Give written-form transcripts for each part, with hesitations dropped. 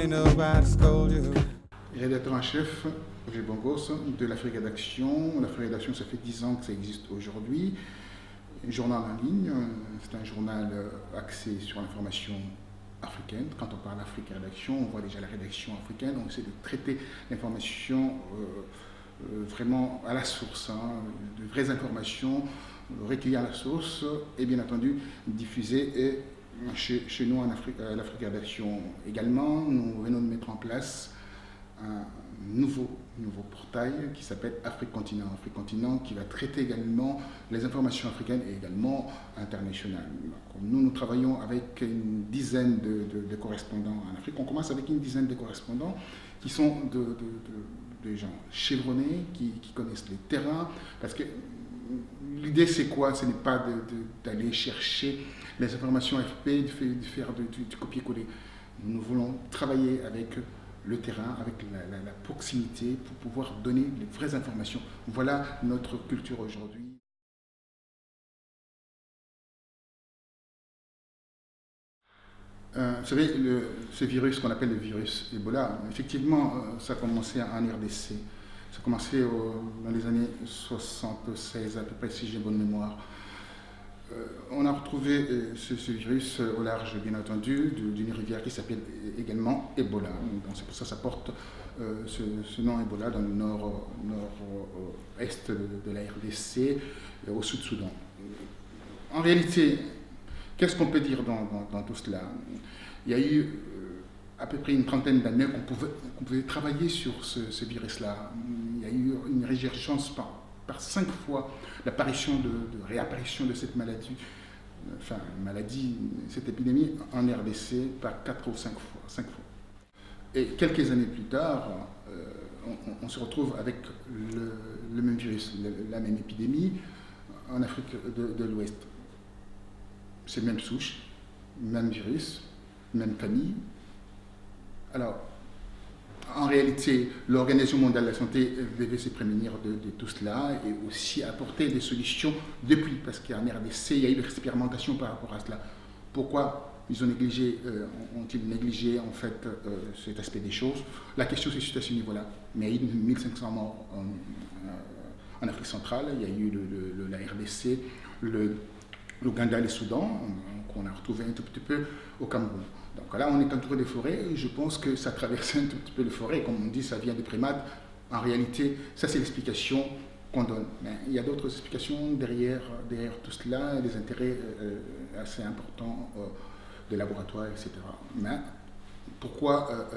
ain't nobody scold you. Rédacteur en chef, Roger Bongos, de l'Afrique d'Action. L'Afrique d'Action, ça fait 10 ans que ça existe aujourd'hui. Journal en ligne, c'est un journal axé sur l'information africaine. Quand on parle d'Afrique rédaction, on voit déjà la rédaction africaine. On essaie de traiter l'information vraiment à la source, de vraies informations recueillies à la source et bien entendu diffusées chez nous en Afrique, à l'Afrique rédaction également. Nous venons de mettre en place un nouveau portail qui s'appelle Afrique Continent. Afrique Continent qui va traiter également les informations africaines et également internationales. Nous travaillons avec une dizaine de correspondants en Afrique. On commence avec une dizaine de correspondants qui sont des gens chevronnés, qui connaissent les terrains, parce que l'idée c'est quoi? Ce n'est pas d'aller chercher les informations AFP, de faire du copier-coller. Nous voulons travailler avec le terrain, avec la proximité pour pouvoir donner les vraies informations. Voilà notre culture aujourd'hui. Vous savez, ce virus qu'on appelle le virus Ebola, effectivement, ça a commencé en RDC. Ça a commencé dans les années 76 à peu près, si j'ai bonne mémoire. On a retrouvé ce virus au large, bien entendu, d'une rivière qui s'appelle également Ebola. Donc c'est pour ça que ça porte ce nom Ebola dans le nord-est de la RDC, au Sud-Soudan. En réalité, qu'est-ce qu'on peut dire dans tout cela? Il y a eu à peu près une trentaine d'années qu'on pouvait travailler sur ce virus-là. Il y a eu une résurgence par 5 fois l'apparition de réapparition de cette maladie, cette épidémie en RDC par 4 ou 5 fois. Et quelques années plus tard, on se retrouve avec le même virus, la même épidémie en Afrique de l'Ouest. C'est la même souche, même virus, même famille. Alors, en réalité, l'Organisation mondiale de la santé devait se prémunir de tout cela et aussi apporter des solutions depuis, parce qu'en RDC, il y a eu de l'expérimentation par rapport à cela. Pourquoi ont-ils négligé en fait cet aspect des choses? La question se situe à ce niveau-là. Mais il y a eu 1500 morts en Afrique centrale, il y a eu la RDC, l'Ouganda et le Soudan, qu'on a retrouvé un tout petit peu au Cameroun. Donc là, on est entouré de forêts et je pense que ça traverse un tout petit peu les forêts. Comme on dit, ça vient des primates. En réalité, ça c'est l'explication qu'on donne. Mais il y a d'autres explications derrière tout cela, des intérêts assez importants des laboratoires, etc. Mais pourquoi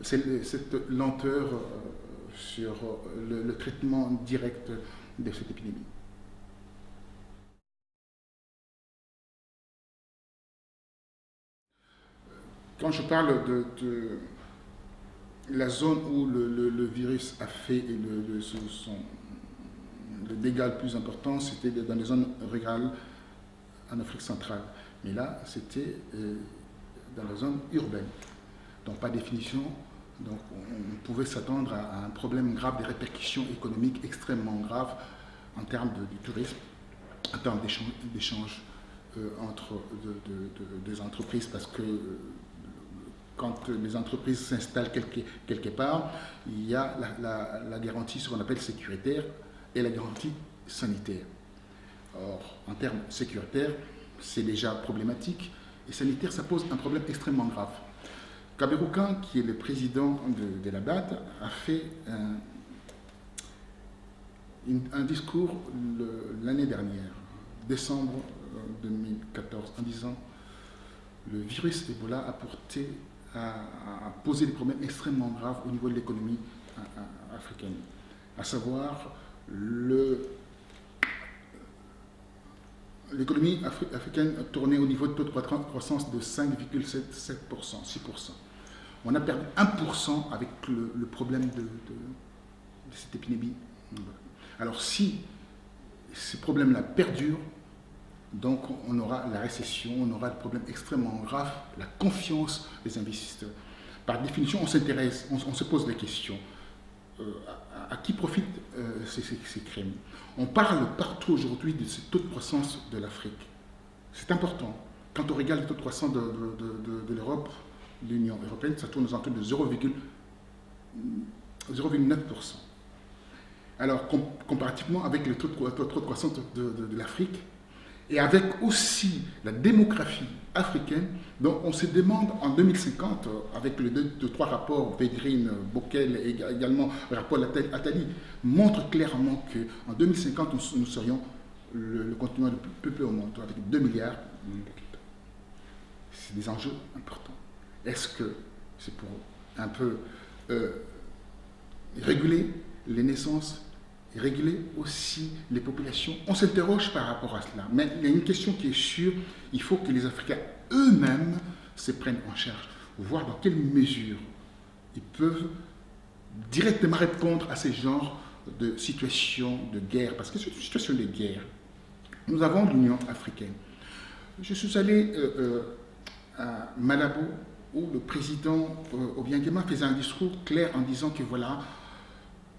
cette lenteur sur le traitement direct de cette épidémie? Quand je parle de la zone où le virus a fait le dégât le plus important, c'était dans les zones rurales en Afrique centrale. Mais là, c'était dans la zone urbaine. Donc, par définition, donc, on pouvait s'attendre à un problème grave, des répercussions économiques extrêmement graves en termes du tourisme, en termes d'échanges entre des entreprises, parce que quand les entreprises s'installent quelque part, il y a la garantie, ce qu'on appelle sécuritaire, et la garantie sanitaire. Or, en termes sécuritaires, c'est déjà problématique, et sanitaire, ça pose un problème extrêmement grave. Kaberoukan, qui est le président de la BAD, a fait un discours l'année dernière, décembre 2014, en disant le virus Ebola a posé des problèmes extrêmement graves au niveau de l'économie africaine, à savoir l'économie africaine tournait au niveau de taux de croissance de 5,7%, 6%. On a perdu 1% avec le problème de cette épidémie. Alors si ces problèmes-là perdurent, donc on aura la récession, on aura le problème extrêmement grave, la confiance des investisseurs. Par définition, on s'intéresse, on se pose des questions. À qui profitent ces crimes? On parle partout aujourd'hui de ce taux de croissance de l'Afrique. C'est important. Quand on regarde le taux de croissance de l'Europe, l'Union européenne, ça tourne aux alentours de 0,9%. Alors, comparativement avec le taux de croissance de l'Afrique, et avec aussi la démographie africaine, donc on se demande en 2050, avec les deux, trois rapports, Védrine, Bockel et également le rapport Attali, montre clairement qu'en 2050, nous serions le continent le plus peuplé au monde, avec 2 milliards. C'est des enjeux importants. Est-ce que c'est pour un peu réguler les naissances, réguler aussi les populations? On s'interroge par rapport à cela. Mais il y a une question qui est sûre, il faut que les Africains eux-mêmes se prennent en charge, voir dans quelle mesure ils peuvent directement répondre à ces genres de situations de guerre. Parce que c'est une situation de guerre. Nous avons l'Union africaine. Je suis allé à Malabo, où le président Obiangema faisait un discours clair en disant que voilà,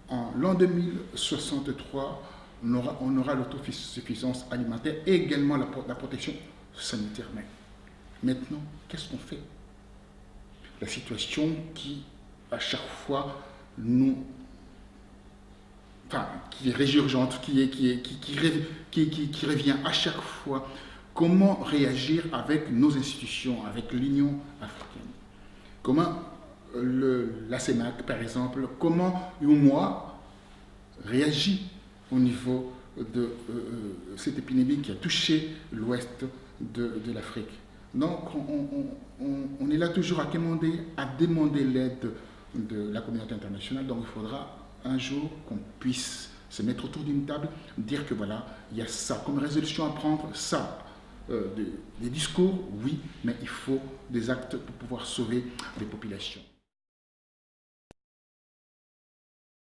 en l'an 2063, on aura l'autosuffisance alimentaire et également la protection sanitaire. Mais maintenant, qu'est-ce qu'on fait? La situation qui, à chaque fois, qui est résurgente, qui revient à chaque fois. Comment réagir avec nos institutions, avec l'Union africaine? Comment la CEMAC, par exemple, comment UMOA réagit au niveau de cette épidémie qui a touché l'ouest de l'Afrique? Donc, on est là toujours à demander l'aide de la communauté internationale. Donc, il faudra un jour qu'on puisse se mettre autour d'une table, dire que voilà, il y a ça comme résolution à prendre, ça. Des discours, oui, mais il faut des actes pour pouvoir sauver les populations.